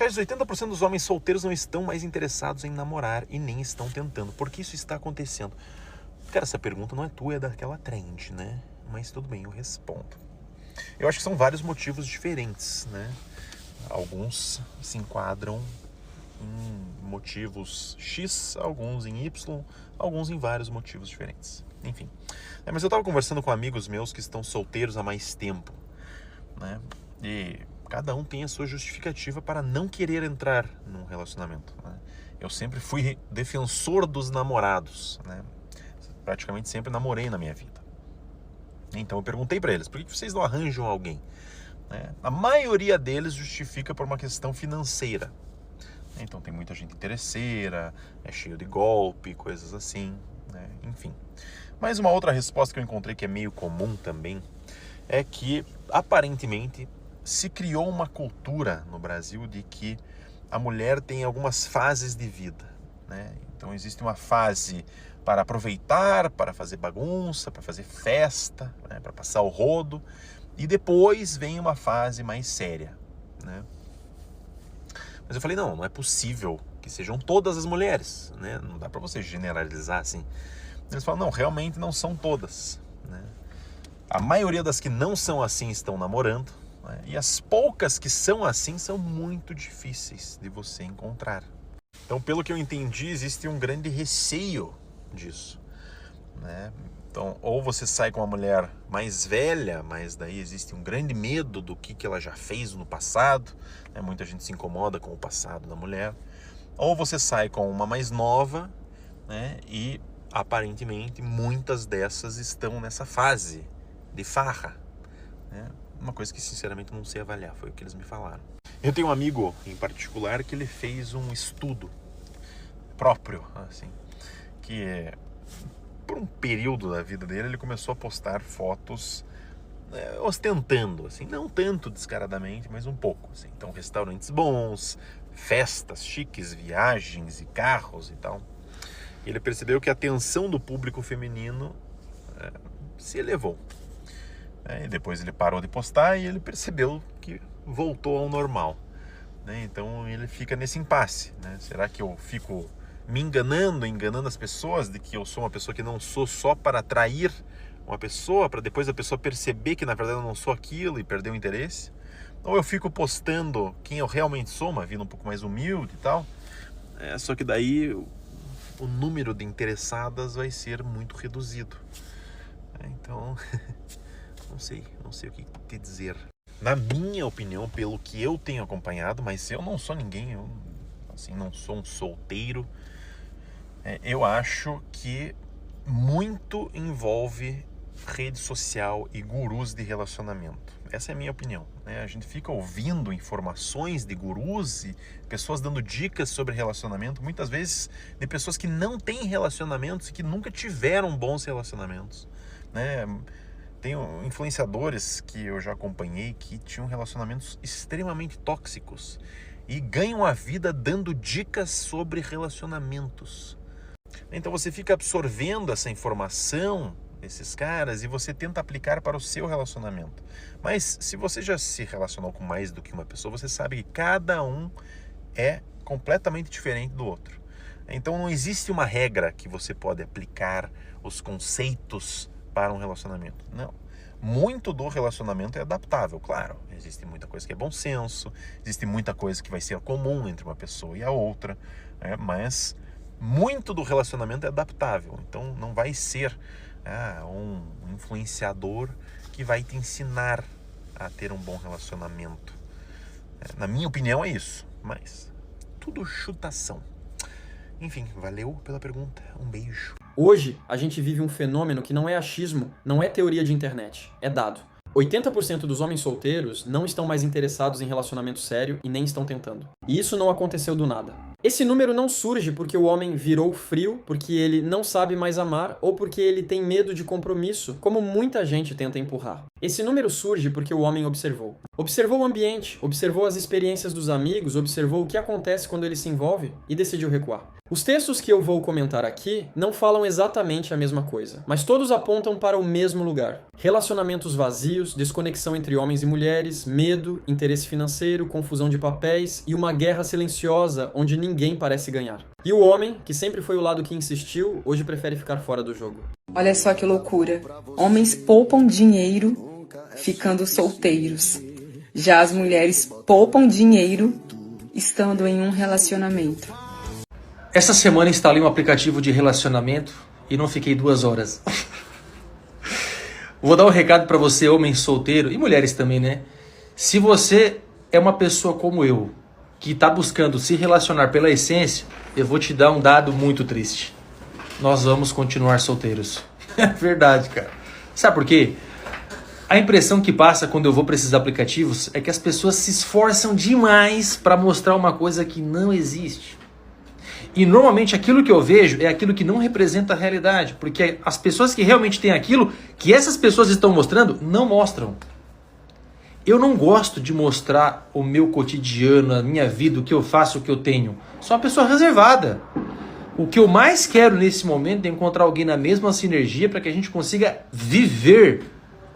Regis, 80% dos homens solteiros não estão mais interessados em namorar e nem estão tentando. Por que isso está acontecendo? Cara, essa pergunta não é tua, é daquela trend, né? Mas tudo bem, eu respondo. Eu acho que são vários motivos diferentes, né? Alguns se enquadram em motivos X, alguns em Y, alguns em vários motivos diferentes. Enfim. Mas eu estava conversando com amigos meus que estão solteiros há mais tempo, né? E cada um tem a sua justificativa para não querer entrar num relacionamento, né? Eu sempre fui defensor dos namorados, né? Praticamente sempre namorei na minha vida. Então eu perguntei para eles, por que vocês não arranjam alguém? A maioria deles justifica por uma questão financeira. Então tem muita gente interesseira, é cheio de golpe, coisas assim, né? Enfim. Mas uma outra resposta que eu encontrei que é meio comum também é que aparentemente se criou uma cultura no Brasil de que a mulher tem algumas fases de vida, né? Então existe uma fase para aproveitar, para fazer bagunça, para fazer festa, né? Para passar o rodo, e depois vem uma fase mais séria, né? Mas eu falei, não é possível que sejam todas as mulheres, né? Não dá para você generalizar assim. Eles falam, não, realmente não são todas, né? A maioria das que não são assim estão namorando, né? E as poucas que são assim são muito difíceis de você encontrar. Então, pelo que eu entendi, existe um grande receio disso, né? Então, ou você sai com uma mulher mais velha, mas daí existe um grande medo do que ela já fez no passado, né? Muita gente se incomoda com o passado da mulher. Ou você sai com uma mais nova, né? E aparentemente muitas dessas estão nessa fase de farra, né? Uma coisa que sinceramente não sei avaliar, foi o que eles me falaram. Eu tenho um amigo em particular que ele fez um estudo próprio, assim, que por um período da vida dele ele começou a postar fotos ostentando, assim, não tanto descaradamente, mas um pouco, assim. Então, restaurantes bons, festas chiques, viagens e carros e tal. E ele percebeu que a atenção do público feminino se elevou. E depois ele parou de postar e ele percebeu que voltou ao normal, né? Então ele fica nesse impasse, né? Será que eu fico me enganando as pessoas de que eu sou uma pessoa que não sou só para atrair uma pessoa, para depois a pessoa perceber que na verdade eu não sou aquilo e perder o interesse? Ou eu fico postando quem eu realmente sou, uma vida um pouco mais humilde e tal, só que daí o número de interessadas vai ser muito reduzido. Então, não sei o que te dizer. Na minha opinião, pelo que eu tenho acompanhado, mas eu não sou ninguém, eu assim, não sou um solteiro, eu acho que muito envolve rede social e gurus de relacionamento. Essa é a minha opinião, né? A gente fica ouvindo informações de gurus e pessoas dando dicas sobre relacionamento, muitas vezes de pessoas que não têm relacionamentos e que nunca tiveram bons relacionamentos, né? Tem influenciadores que eu já acompanhei que tinham relacionamentos extremamente tóxicos e ganham a vida dando dicas sobre relacionamentos. Então você fica absorvendo essa informação desses caras e você tenta aplicar para o seu relacionamento. Mas se você já se relacionou com mais do que uma pessoa, você sabe que cada um é completamente diferente do outro. Então não existe uma regra que você pode aplicar os conceitos para um relacionamento. Não. Muito do relacionamento é adaptável, claro. Existe muita coisa que é bom senso, existe muita coisa que vai ser comum entre uma pessoa e a outra, mas muito do relacionamento é adaptável. Então não vai ser um influenciador que vai te ensinar a ter um bom relacionamento. Na minha opinião é isso, mas tudo chutação. Enfim, valeu pela pergunta. Um beijo. Hoje, a gente vive um fenômeno que não é achismo, não é teoria de internet, é dado. 80% dos homens solteiros não estão mais interessados em relacionamento sério e nem estão tentando. E isso não aconteceu do nada. Esse número não surge porque o homem virou frio, porque ele não sabe mais amar ou porque ele tem medo de compromisso, como muita gente tenta empurrar. Esse número surge porque o homem observou. Observou o ambiente, observou as experiências dos amigos, observou o que acontece quando ele se envolve e decidiu recuar. Os textos que eu vou comentar aqui não falam exatamente a mesma coisa, mas todos apontam para o mesmo lugar. Relacionamentos vazios, desconexão entre homens e mulheres, medo, interesse financeiro, confusão de papéis e uma guerra silenciosa onde ninguém parece ganhar. E o homem, que sempre foi o lado que insistiu, hoje prefere ficar fora do jogo. Olha só que loucura. Homens poupam dinheiro ficando solteiros. Já as mulheres poupam dinheiro estando em um relacionamento. Essa semana instalei um aplicativo de relacionamento e não fiquei 2 horas. Vou dar um recado pra você, homem solteiro, e mulheres também, né? Se você é uma pessoa como eu, que tá buscando se relacionar pela essência, eu vou te dar um dado muito triste. Nós vamos continuar solteiros. É verdade, cara. Sabe por quê? A impressão que passa quando eu vou para esses aplicativos é que as pessoas se esforçam demais para mostrar uma coisa que não existe. E normalmente aquilo que eu vejo é aquilo que não representa a realidade, porque as pessoas que realmente têm aquilo que essas pessoas estão mostrando, não mostram. Eu não gosto de mostrar o meu cotidiano, a minha vida, o que eu faço, o que eu tenho. Sou uma pessoa reservada. O que eu mais quero nesse momento é encontrar alguém na mesma sinergia para que a gente consiga viver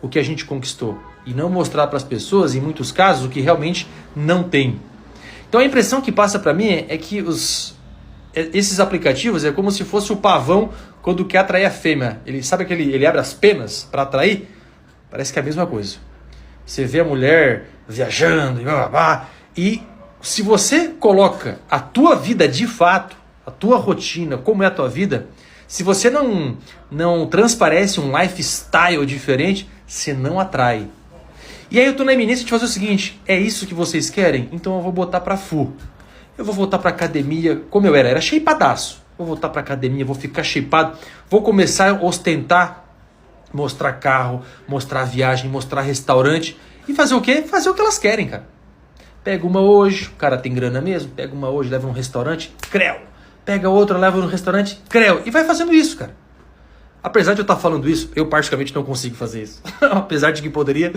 o que a gente conquistou. E não mostrar para as pessoas, em muitos casos, o que realmente não tem. Então a impressão que passa para mim é que esses aplicativos é como se fosse o pavão quando quer atrair a fêmea. Ele abre as penas para atrair? Parece que é a mesma coisa. Você vê a mulher viajando e se você coloca a tua vida de fato, a tua rotina, como é a tua vida, se você não transparece um lifestyle diferente, você não atrai. E aí eu tô na iminência de fazer o seguinte, é isso que vocês querem? Então eu vou botar pra full. Eu vou voltar pra academia como eu era shapeadaço. Vou voltar pra academia, vou ficar shapeado, vou começar a ostentar, mostrar carro, mostrar viagem, mostrar restaurante e fazer o quê? Fazer o que elas querem, cara. Pega uma hoje, o cara tem grana mesmo, pega uma hoje, leva num restaurante, creu. Pega outra, leva num restaurante, creu. E vai fazendo isso, cara. Apesar de eu estar falando isso, eu particularmente não consigo fazer isso. Apesar de que poderia,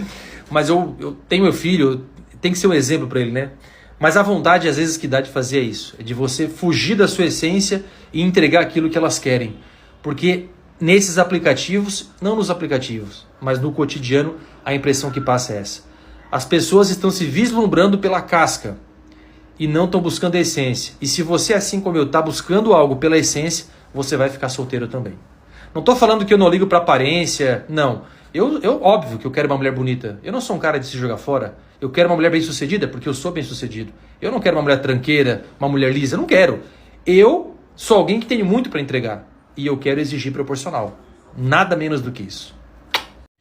mas eu tenho meu filho, tem que ser um exemplo para ele, né? Mas a vontade, às vezes, que dá de fazer é isso. É de você fugir da sua essência e entregar aquilo que elas querem. Porque nesses aplicativos, não nos aplicativos, mas no cotidiano, a impressão que passa é essa. As pessoas estão se vislumbrando pela casca e não estão buscando a essência. E se você, assim como eu, está buscando algo pela essência, você vai ficar solteiro também. Não estou falando que eu não ligo para aparência, não. Óbvio que eu quero uma mulher bonita. Eu não sou um cara de se jogar fora. Eu quero uma mulher bem-sucedida porque eu sou bem-sucedido. Eu não quero uma mulher tranqueira, uma mulher lisa. Eu não quero. Eu sou alguém que tem muito para entregar. E eu quero exigir proporcional. Nada menos do que isso.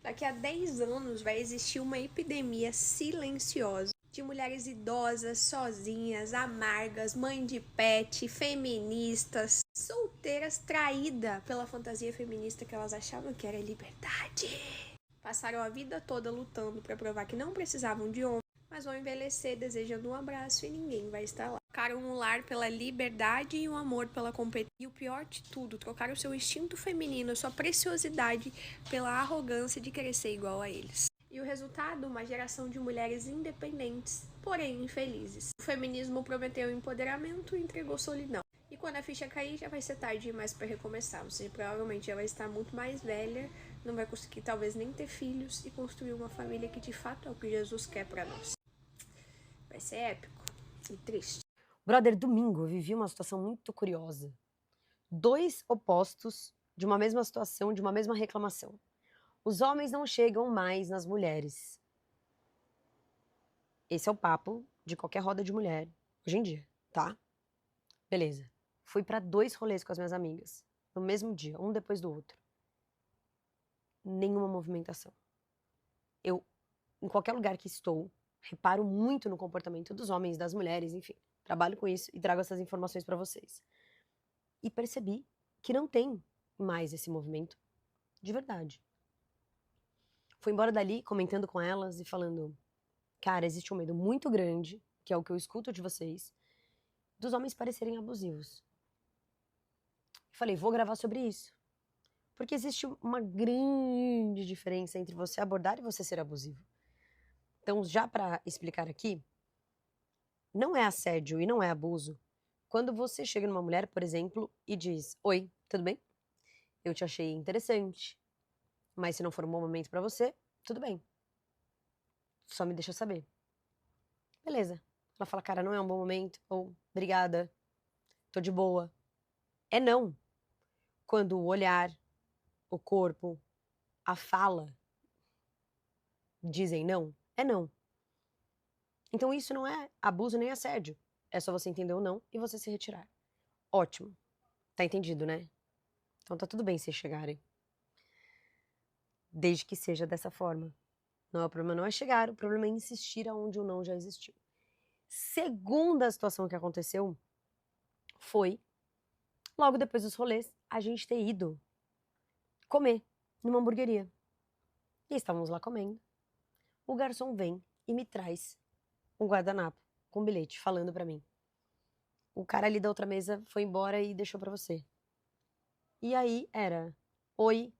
Daqui a 10 anos vai existir uma epidemia silenciosa de mulheres idosas, sozinhas, amargas, mãe de pet, feministas, solteiras, traídas pela fantasia feminista que elas achavam que era liberdade. Passaram a vida toda lutando para provar que não precisavam de homem, mas vão envelhecer desejando um abraço e ninguém vai estar lá. Trocaram um lar pela liberdade e um amor pela competência. E o pior de tudo, trocaram seu instinto feminino, sua preciosidade pela arrogância de querer ser igual a eles. E o resultado, uma geração de mulheres independentes, porém infelizes. O feminismo prometeu empoderamento e entregou solidão. E quando a ficha cair, já vai ser tarde demais para recomeçar. Você provavelmente já vai estar muito mais velha, não vai conseguir talvez nem ter filhos e construir uma família que de fato é o que Jesus quer para nós. Vai ser épico e triste. Brother, domingo eu vivi uma situação muito curiosa. 2 opostos de uma mesma situação, de uma mesma reclamação. Os homens não chegam mais nas mulheres. Esse é o papo de qualquer roda de mulher hoje em dia, tá? Beleza. Fui pra 2 rolês com as minhas amigas, no mesmo dia, um depois do outro. Nenhuma movimentação. Eu, em qualquer lugar que estou, reparo muito no comportamento dos homens, das mulheres, enfim. Trabalho com isso e trago essas informações pra vocês. E percebi que não tem mais esse movimento de verdade. Fui embora dali comentando com elas e falando, cara, existe um medo muito grande, que é o que eu escuto de vocês, dos homens parecerem abusivos. Falei, vou gravar sobre isso. Porque existe uma grande diferença entre você abordar e você ser abusivo. Então, já para explicar aqui, não é assédio e não é abuso quando você chega numa mulher, por exemplo, e diz: oi, tudo bem? Eu te achei interessante, mas se não for um bom momento para você, tudo bem. Só me deixa saber. Beleza. Ela fala, cara, não é um bom momento, ou obrigada, tô de boa. É não. Quando o olhar, o corpo, a fala dizem não, é não. Então isso não é abuso nem assédio. É só você entender o não e você se retirar. Ótimo. Tá entendido, né? Então tá tudo bem se chegarem. Desde que seja dessa forma. Não, o problema não é chegar, o problema é insistir aonde o não já existiu. Segunda situação que aconteceu foi, logo depois dos rolês, a gente ter ido comer numa hamburgueria. E estávamos lá comendo. O garçom vem e me traz um guardanapo com um bilhete falando pra mim: o cara ali da outra mesa foi embora e deixou pra você. E aí era: oi,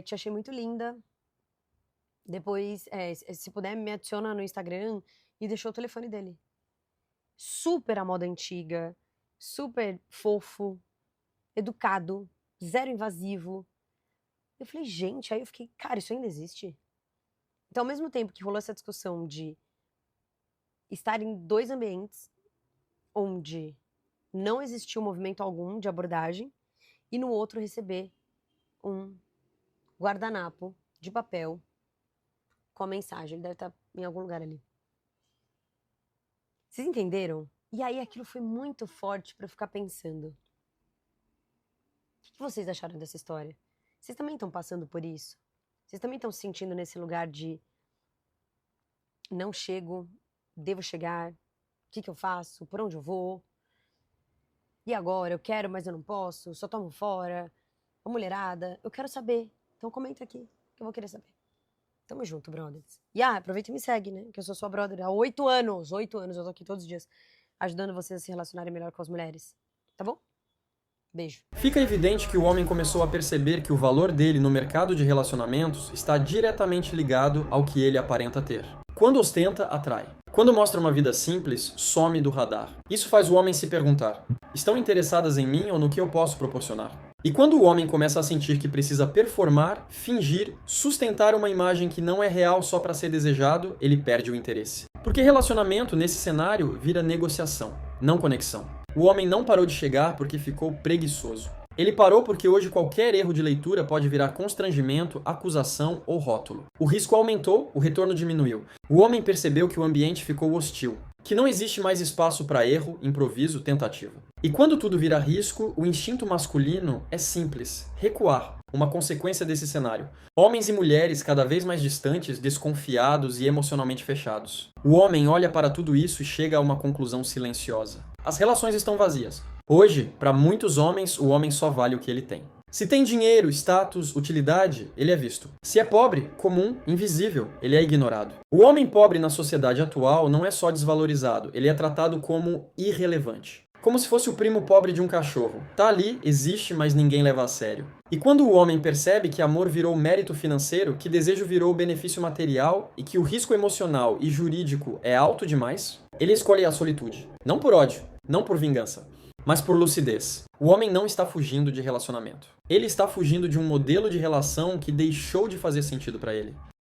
te achei muito linda. Depois, se puder, me adiciona no Instagram. E deixou o telefone dele. Super à moda antiga, super fofo, educado, zero invasivo. Eu falei, gente, aí eu fiquei, cara, isso ainda existe? Então, ao mesmo tempo que rolou essa discussão de estar em dois ambientes onde não existiu movimento algum de abordagem e no outro receber um guardanapo de papel com a mensagem. Ele deve estar em algum lugar ali. Vocês entenderam? E aí aquilo foi muito forte pra eu ficar pensando. O que vocês acharam dessa história? Vocês também estão passando por isso? Vocês também estão se sentindo nesse lugar de não chego, devo chegar, o que eu faço, por onde eu vou? E agora? Eu quero, mas eu não posso, só tomo fora, a mulherada, eu quero saber. Então comenta aqui, que eu vou querer saber. Tamo junto, brothers. E aproveita e me segue, né? Que eu sou sua brother há 8 anos. 8 anos, eu tô aqui todos os dias ajudando vocês a se relacionarem melhor com as mulheres. Tá bom? Beijo. Fica evidente que o homem começou a perceber que o valor dele no mercado de relacionamentos está diretamente ligado ao que ele aparenta ter. Quando ostenta, atrai. Quando mostra uma vida simples, some do radar. Isso faz o homem se perguntar: estão interessadas em mim ou no que eu posso proporcionar? E quando o homem começa a sentir que precisa performar, fingir, sustentar uma imagem que não é real só para ser desejado, ele perde o interesse. Porque relacionamento, nesse cenário, vira negociação, não conexão. O homem não parou de chegar porque ficou preguiçoso. Ele parou porque hoje qualquer erro de leitura pode virar constrangimento, acusação ou rótulo. O risco aumentou, o retorno diminuiu. O homem percebeu que o ambiente ficou hostil, que não existe mais espaço para erro, improviso, tentativa. E quando tudo vira risco, o instinto masculino é simples: recuar. Uma consequência desse cenário. Homens e mulheres cada vez mais distantes, desconfiados e emocionalmente fechados. O homem olha para tudo isso e chega a uma conclusão silenciosa: as relações estão vazias. Hoje, para muitos homens, o homem só vale o que ele tem. Se tem dinheiro, status, utilidade, ele é visto. Se é pobre, comum, invisível, ele é ignorado. O homem pobre na sociedade atual não é só desvalorizado, ele é tratado como irrelevante. Como se fosse o primo pobre de um cachorro. Tá ali, existe, mas ninguém leva a sério. E quando o homem percebe que amor virou mérito financeiro, que desejo virou benefício material e que o risco emocional e jurídico é alto demais, ele escolhe a solitude. Não por ódio, não por vingança, mas por lucidez. O homem não está fugindo de relacionamento. Ele está fugindo de um modelo de relação que deixou de fazer sentido para ele.